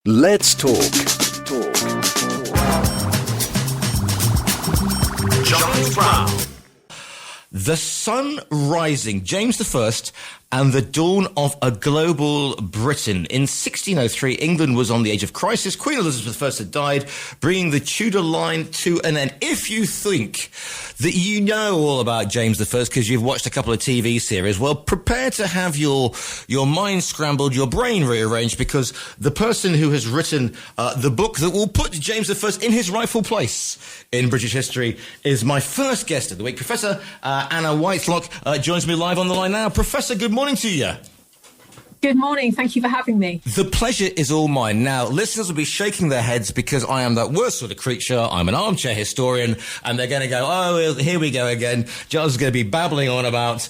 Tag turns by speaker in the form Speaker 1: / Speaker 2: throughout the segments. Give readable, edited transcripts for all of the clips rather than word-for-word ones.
Speaker 1: Let's talk.
Speaker 2: John Brown.
Speaker 3: The Sun Rising, James I and the Dawn of a Global Britain. In 1603, England was on the edge of crisis. Queen Elizabeth I had died, bringing the Tudor line to an end. If you think that you know all about James I because you've watched a couple of TV series, well, prepare to have your mind scrambled, your brain rearranged, because the person who has written the book that will put James I in his rightful place in British history is my first guest of the week. Professor Anna Whitelock joins me live on the line now. Professor, good morning to you.
Speaker 4: Good morning. Thank you for having me.
Speaker 3: The pleasure is all mine. Now, listeners will be shaking their heads because I am that worst sort of creature. I'm an armchair historian, and they're going to go, oh, here we go again. John's going to be babbling on about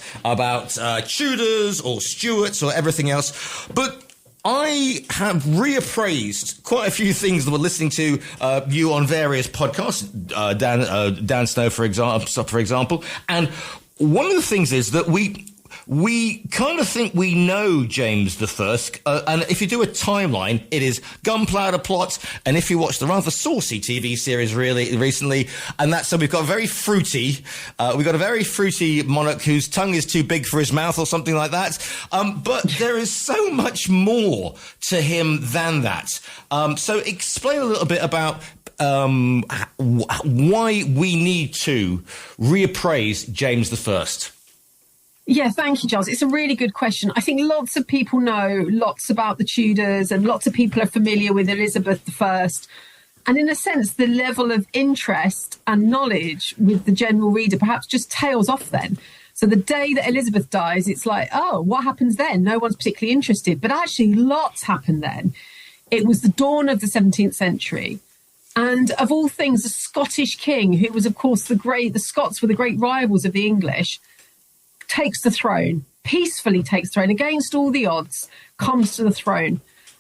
Speaker 3: Tudors or Stuarts or everything else. But I have reappraised quite a few things that we're listening to you on various podcasts, Dan Snow, for example. And one of the things is that we kind of think we know James I, and if you do a timeline, it is gunpowder plot, and if you watch the rather saucy TV series really recently, and that's so we've got a very fruity monarch whose tongue is too big for his mouth or something like that. But there is so much more to him than that. So explain a little bit about why we need to reappraise James I.
Speaker 4: Yeah, thank you, Giles. It's a really good question. I think lots of people know lots about the Tudors and lots of people are familiar with Elizabeth I. And in a sense, the level of interest and knowledge with the general reader perhaps just tails off then. So the day that Elizabeth dies, it's like, oh, what happens then? No one's particularly interested. But actually, lots happened then. It was the dawn of the 17th century. And of all things, the Scottish king, who was, of course, the Scots were the great rivals of the English, takes the throne, peacefully takes the throne, against all the odds, comes to the throne.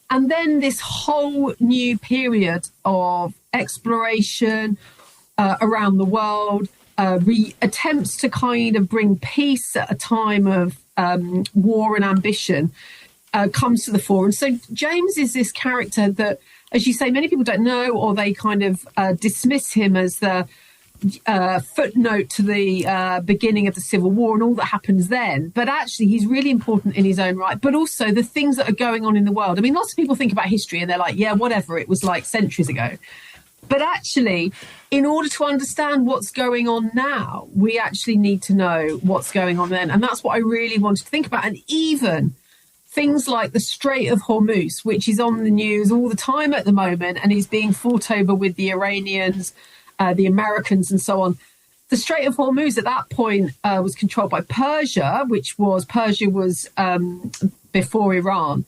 Speaker 4: And then this whole new period of exploration around the world, attempts to kind of bring peace at a time of war and ambition, comes to the fore. And so James is this character that, as you say, many people don't know, or they kind of dismiss him as the footnote to the beginning of the Civil War and all that happens then. But actually, he's really important in his own right. But also the things that are going on in the world. I mean, lots of people think about history and they're like, yeah, whatever, it was like centuries ago. But actually, in order to understand what's going on now, we actually need to know what's going on then. And that's what I really wanted to think about. And even things like the Strait of Hormuz, which is on the news all the time at the moment and is being fought over with the Iranians, the Americans and so on. The Strait of Hormuz at that point was controlled by Persia was before Iran.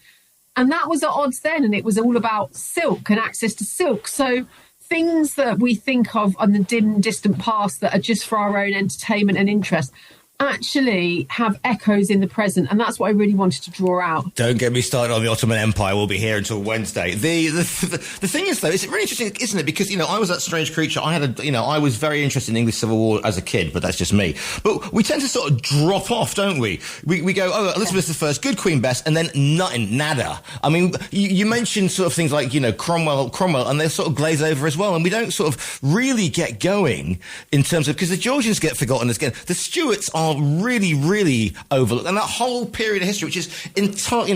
Speaker 4: And that was at odds then. And it was all about silk and access to silk. So things that we think of on the dim, distant past that are just for our own entertainment and interest actually have echoes in the present, and that's what I really wanted to draw out.
Speaker 3: Don't get me started on the Ottoman Empire. We'll be here until Wednesday. The thing is, though, it's really interesting, isn't it? Because, I was that strange creature. I was very interested in English Civil War as a kid, but that's just me. But we tend to sort of drop off, don't we? We go, oh, Elizabeth I, good Queen Bess, and then nothing, nada. I mean, you mentioned sort of things like, Cromwell, and they sort of glaze over as well, and we don't sort of really get going in terms of, because the Georgians get forgotten again. The Stuarts are really, really overlooked. And that whole period of history, which is entirely,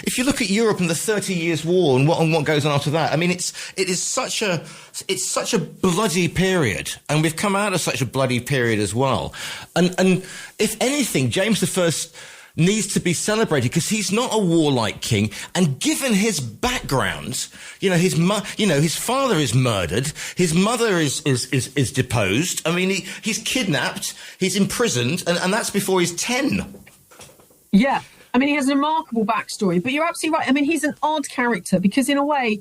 Speaker 3: if you look at Europe and the 30 Years' War and what goes on after that, I mean, it's such a bloody period. And we've come out of such a bloody period as well. And if anything, James I needs to be celebrated because he's not a warlike king, and given his background, his father is murdered, his mother is deposed. I mean, he's kidnapped, he's imprisoned, and that's before he's 10.
Speaker 4: Yeah, I mean, he has a remarkable backstory, but you're absolutely right. I mean, he's an odd character because, in a way,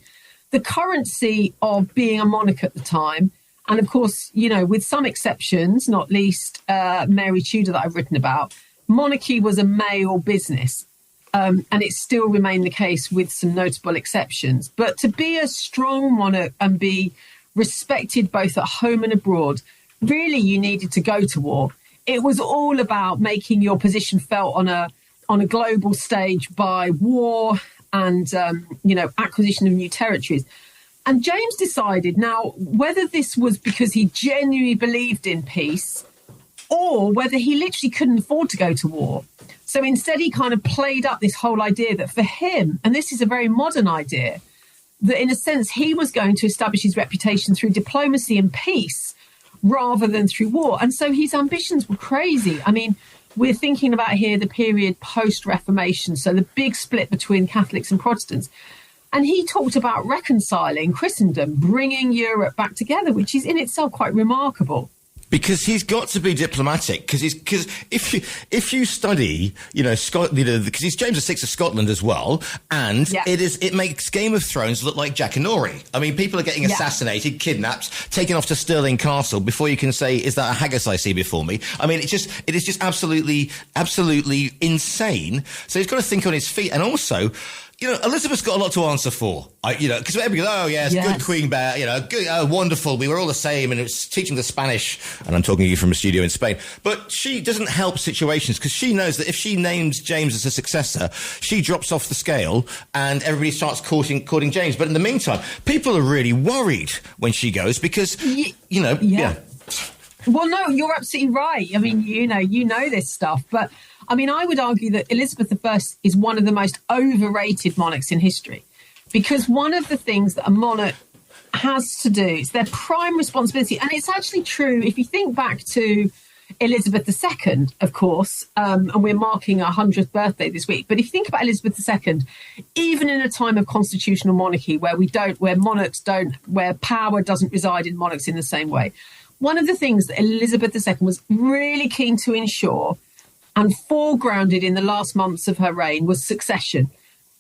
Speaker 4: the currency of being a monarch at the time, and of course, with some exceptions, not least Mary Tudor that I've written about, monarchy was a male business, and it still remained the case with some notable exceptions. But to be a strong monarch and be respected both at home and abroad, really you needed to go to war. It was all about making your position felt on a global stage by war and, acquisition of new territories. And James decided now whether this was because he genuinely believed in peace or whether he literally couldn't afford to go to war. So instead, he kind of played up this whole idea that for him, and this is a very modern idea, that in a sense, he was going to establish his reputation through diplomacy and peace rather than through war. And so his ambitions were crazy. I mean, we're thinking about here the period post-Reformation, so the big split between Catholics and Protestants. And he talked about reconciling Christendom, bringing Europe back together, which is in itself quite remarkable.
Speaker 3: Because he's got to be diplomatic. Because if you study, because he's James VI of Scotland as well, and it makes Game of Thrones look like Jack and Nori. I mean, people are getting assassinated, kidnapped, taken off to Stirling Castle before you can say, "Is that a haggis I see before me?" I mean, it is just absolutely insane. So he's got to think on his feet, and also, Elizabeth's got a lot to answer for. Because everybody goes, "Oh, yes, good Queen Bear, good, wonderful. We were all the same," and it was teaching the Spanish. And I'm talking to you from a studio in Spain. But she doesn't help situations because she knows that if she names James as a successor, she drops off the scale and everybody starts courting James. But in the meantime, people are really worried when she goes because,
Speaker 4: Well, no, you're absolutely right. I mean, you know this stuff, but I mean, I would argue that Elizabeth I is one of the most overrated monarchs in history, because one of the things that a monarch has to do, it's their prime responsibility. And it's actually true. If you think back to Elizabeth II, of course, and we're marking our 100th birthday this week. But if you think about Elizabeth II, even in a time of constitutional monarchy where where power doesn't reside in monarchs in the same way, one of the things that Elizabeth II was really keen to ensure and foregrounded in the last months of her reign was succession.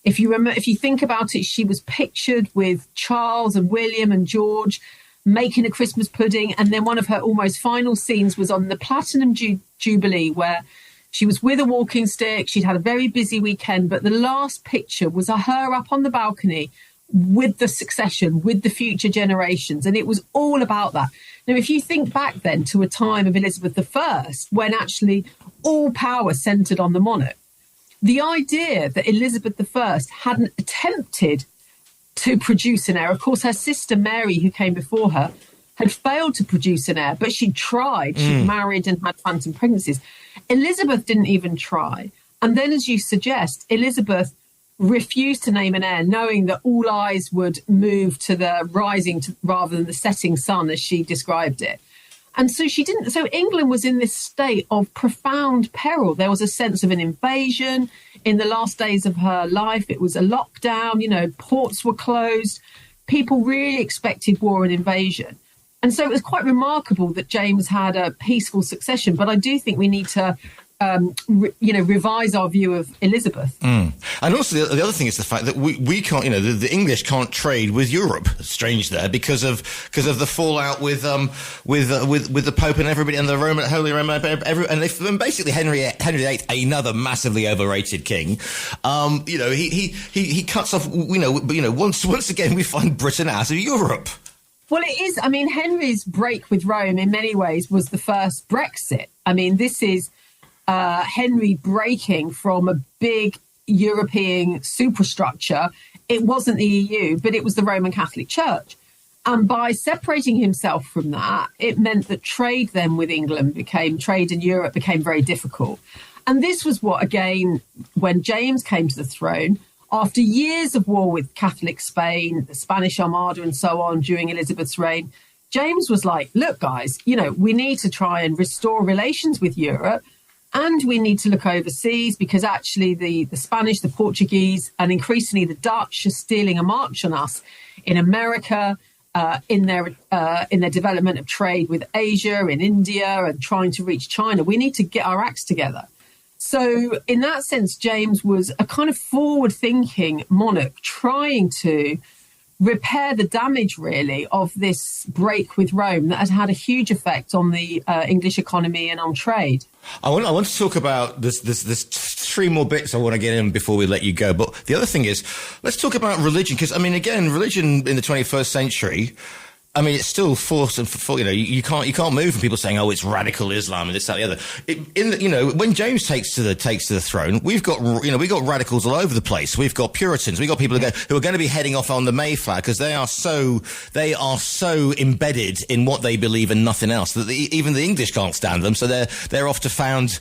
Speaker 4: If you think about it, she was pictured with Charles and William and George making a Christmas pudding. And then one of her almost final scenes was on the Platinum Jubilee, where she was with a walking stick. She'd had a very busy weekend, but the last picture was her up on the balcony with the succession, with the future generations. And it was all about that. Now, if you think back then to a time of Elizabeth I, when actually all power centred on the monarch, the idea that Elizabeth I hadn't attempted to produce an heir, of course, her sister Mary, who came before her, had failed to produce an heir, but she tried. She married and had phantom pregnancies. Elizabeth didn't even try. And then, as you suggest, Elizabeth refused to name an heir, knowing that all eyes would move to the rising rather than the setting sun, as she described it. And so she didn't. So England was in this state of profound peril. There was a sense of an invasion in the last days of her life. It was a lockdown, ports were closed. People really expected war and invasion. And so it was quite remarkable that James had a peaceful succession. But I do think we need to revise our view of Elizabeth. And
Speaker 3: also the other thing is the fact that we can't, the English can't trade with Europe. Strange there because of the fallout with the Pope and everybody and the Holy Roman and basically Henry VIII, another massively overrated king. He cuts off. Once again we find Britain out of Europe.
Speaker 4: Well, it is. I mean, Henry's break with Rome in many ways was the first Brexit. I mean, this is Henry breaking from a big European superstructure. It wasn't the EU, but it was the Roman Catholic Church. And by separating himself from that, it meant that trade then with England trade in Europe became very difficult. And this was what, again, when James came to the throne, after years of war with Catholic Spain, the Spanish Armada and so on during Elizabeth's reign, James was like, look, guys, we need to try and restore relations with Europe. And we need to look overseas because actually the Spanish, the Portuguese, and increasingly the Dutch are stealing a march on us in America, in their development of trade with Asia, in India, and trying to reach China. We need to get our acts together. So in that sense, James was a kind of forward-thinking monarch trying to repair the damage, really, of this break with Rome that had a huge effect on the English economy and on trade.
Speaker 3: I want to talk about this. There's three more bits I want to get in before we let you go. But the other thing is, let's talk about religion. Because, I mean, again, religion in the 21st century, I mean, it's still forced and you can't move from people saying, "Oh, it's radical Islam," and this, that, and the other. When James takes to the throne, we've got radicals all over the place. We've got Puritans. We've got people who are going to be heading off on the Mayflower because they are so embedded in what they believe and nothing else that even the English can't stand them. So they're off to found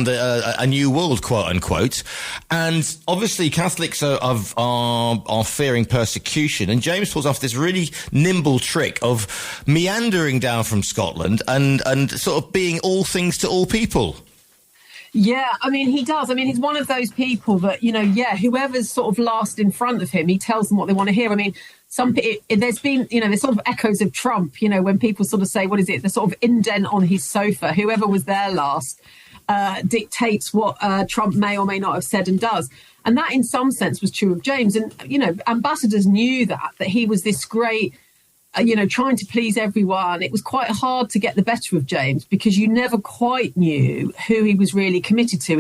Speaker 3: a new world, quote unquote. And obviously, Catholics are fearing persecution, and James pulls off this really nimble trick of meandering down from Scotland and sort of being all things to all people.
Speaker 4: Yeah, I mean, he does. I mean, he's one of those people that, whoever's sort of last in front of him, he tells them what they want to hear. I mean, there's been, there's sort of echoes of Trump, when people sort of say, what is it? The sort of indent on his sofa, whoever was there last dictates what Trump may or may not have said and does. And that in some sense was true of James. And, ambassadors knew that he was this great, trying to please everyone. It was quite hard to get the better of James because you never quite knew who he was really committed to.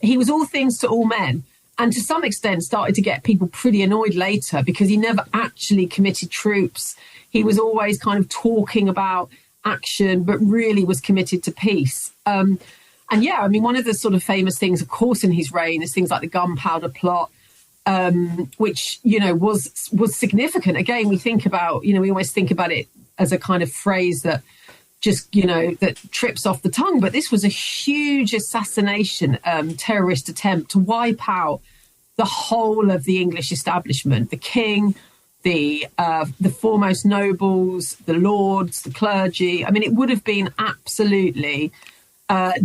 Speaker 4: He was all things to all men, and to some extent started to get people pretty annoyed later because he never actually committed troops. He was always kind of talking about action, but really was committed to peace. And yeah, I mean, one of the sort of famous things, of course, in his reign is things like the gunpowder plot, which, was significant. Again, we think about, we always think about it as a kind of phrase that just, that trips off the tongue. But this was a huge assassination, terrorist attempt to wipe out the whole of the English establishment, the king, the foremost nobles, the lords, the clergy. I mean, it would have been absolutely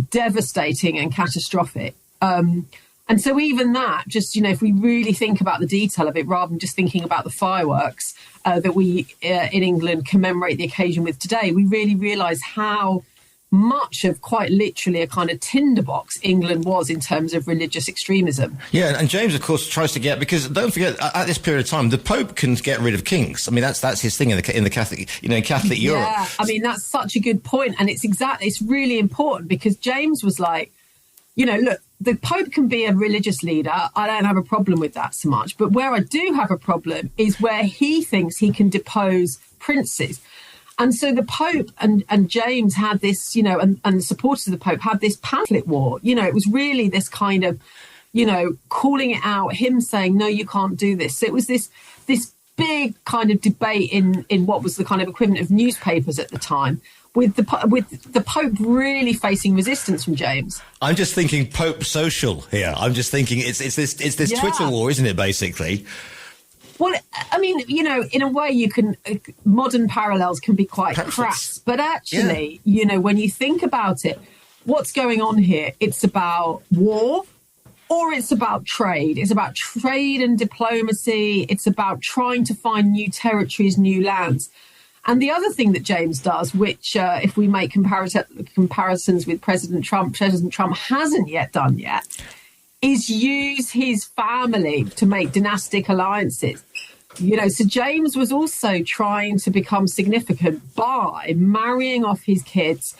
Speaker 4: devastating and catastrophic. And so even that, just, if we really think about the detail of it, rather than just thinking about the fireworks that we in England commemorate the occasion with today, we really realise how much of quite literally a kind of tinderbox England was in terms of religious extremism.
Speaker 3: Yeah, and James, of course, tries to get, because don't forget, at this period of time, the Pope can get rid of kings. I mean, that's his thing in the Catholic, in Catholic Europe.
Speaker 4: Yeah, I mean, that's such a good point, and it's really important because James was like, look, the Pope can be a religious leader. I don't have a problem with that so much. But where I do have a problem is where he thinks he can depose princes. And so the Pope and James had this, and the supporters of the Pope had this pamphlet war. It was really this kind of, calling it out, him saying, no, you can't do this. So it was this big kind of debate in what was the kind of equivalent of newspapers at the time, with the Pope really facing resistance from James.
Speaker 3: I'm just thinking Pope social here. I'm just thinking it's this Twitter war, isn't it, basically?
Speaker 4: Well, I mean, in a way, modern parallels can be quite crass, but actually, when you think about it, what's going on here? It's about war, or it's about trade. It's about trade and diplomacy. It's about trying to find new territories, new lands. And the other thing that James does, which if we make comparisons with President Trump hasn't yet done yet, is use his family to make dynastic alliances. So James was also trying to become significant by marrying off his kids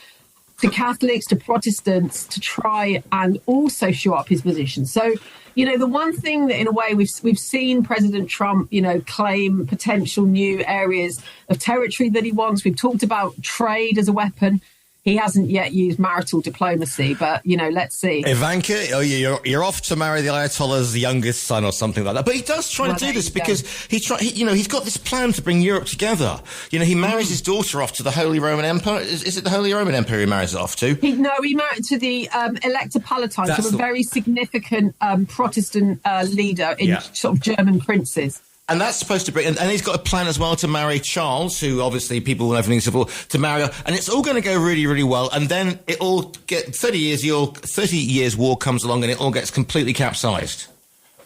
Speaker 4: to Catholics, to Protestants, to try and also show up his position. So, the one thing that in a way we've seen President Trump, claim potential new areas of territory that he wants. We've talked about trade as a weapon. He hasn't yet used marital diplomacy, but, let's see.
Speaker 3: Ivanka, you're off to marry the Ayatollah's youngest son or something like that. But he does try to do this because he's got this plan to bring Europe together. He marries his daughter off to the Holy Roman Empire. Is it the Holy Roman Empire he marries it off to?
Speaker 4: He married to the Elector Palatine, to a very significant Protestant leader in sort of German princes.
Speaker 3: And that's supposed to bring, and he's got a plan as well to marry Charles, who obviously people will have things for, to marry her. And it's all going to go really, really well. And then it all 30 years war comes along and it all gets completely capsized.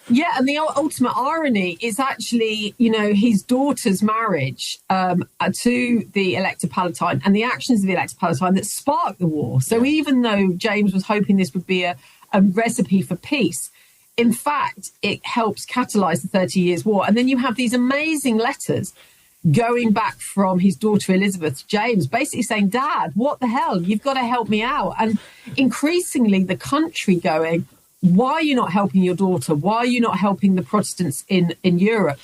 Speaker 4: Yeah, and the ultimate irony is actually, his daughter's marriage to the Elector Palatine and the actions of the Elector Palatine that sparked the war. So even though James was hoping this would be a recipe for peace, in fact, it helps catalyse the 30 Years' War. And then you have these amazing letters going back from his daughter Elizabeth to James, basically saying, Dad, what the hell? You've got to help me out. And increasingly the country going, why are you not helping your daughter? Why are you not helping the Protestants in Europe?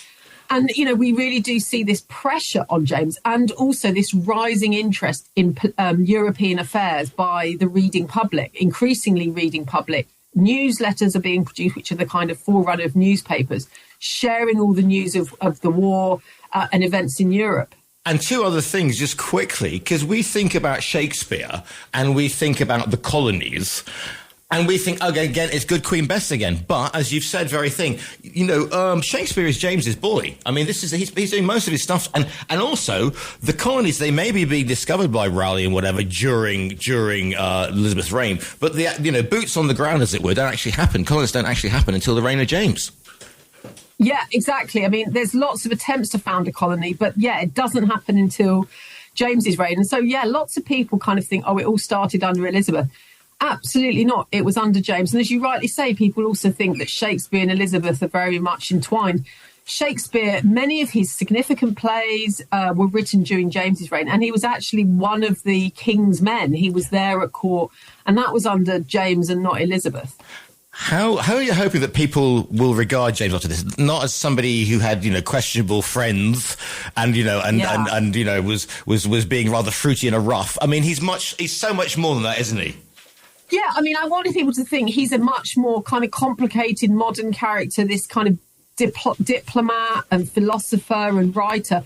Speaker 4: And, we really do see this pressure on James and also this rising interest in European affairs by the reading public, increasingly reading public. Newsletters are being produced, which are the kind of forerunner of newspapers, sharing all the news of the war and events in Europe.
Speaker 3: And two other things just quickly, because we think about Shakespeare and we think about the colonies. And we think, okay, again, it's good Queen Bess again. But as you've said, very thing, Shakespeare is James's boy. I mean, he's doing most of his stuff. And also, the colonies, they may be being discovered by Raleigh and whatever during Elizabeth's reign. But the boots on the ground, as it were, don't actually happen. Colonies don't actually happen until the reign of James.
Speaker 4: Yeah, exactly. I mean, there's lots of attempts to found a colony, but it doesn't happen until James's reign. And so, lots of people kind of think, it all started under Elizabeth. Absolutely not. It was under James. And as you rightly say, people also think that Shakespeare and Elizabeth are very much entwined. Shakespeare, many of his significant plays were written during James's reign, and he was actually one of the king's men. He was there at court, and that was under James and not Elizabeth.
Speaker 3: How are you hoping that people will regard James after this? Not as somebody who had, questionable friends and, was being rather fruity and a rough. I mean, he's so much more than that, isn't he?
Speaker 4: Yeah, I mean, I wanted people to think he's a much more kind of complicated modern character, this kind of diplomat and philosopher and writer.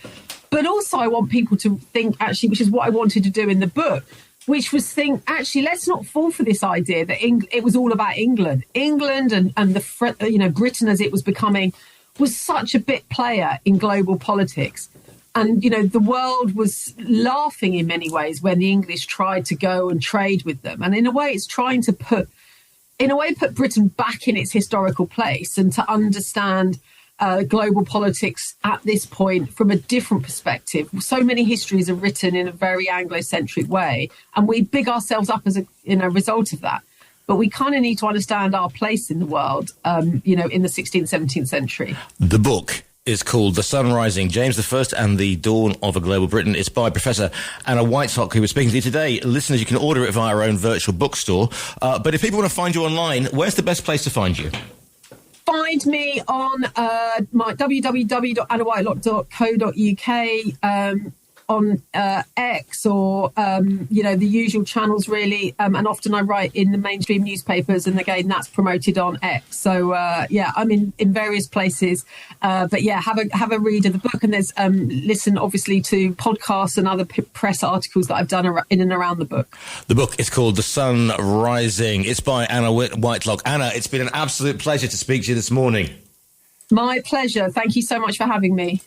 Speaker 4: But also I want people to think, actually, which is what I wanted to do in the book, which was think, actually, let's not fall for this idea that it was all about England. England and Britain as it was becoming was such a bit player in global politics. And, the world was laughing in many ways when the English tried to go and trade with them. And in a way, it's trying to put Britain back in its historical place and to understand global politics at this point from a different perspective. So many histories are written in a very Anglo-centric way, and we big ourselves up as a result of that. But we kind of need to understand our place in the world, in the 16th, 17th century. The book is called The Sun Rising, James I and the Dawn of a Global Britain. It's by Professor Anna Whitelock, who was speaking to you today. Listeners, you can order it via our own virtual bookstore. But if people want to find you online, where's the best place to find you? Find me on my www.annawhitelock.co.uk, on X or, the usual channels, really. And often I write in the mainstream newspapers, and again, that's promoted on X. So, I'm in various places. Have a read of the book, and there's listen, obviously, to podcasts and other press articles that I've done in and around the book. The book is called The Sun Rising. It's by Anna Whitelock. Anna, it's been an absolute pleasure to speak to you this morning. My pleasure. Thank you so much for having me.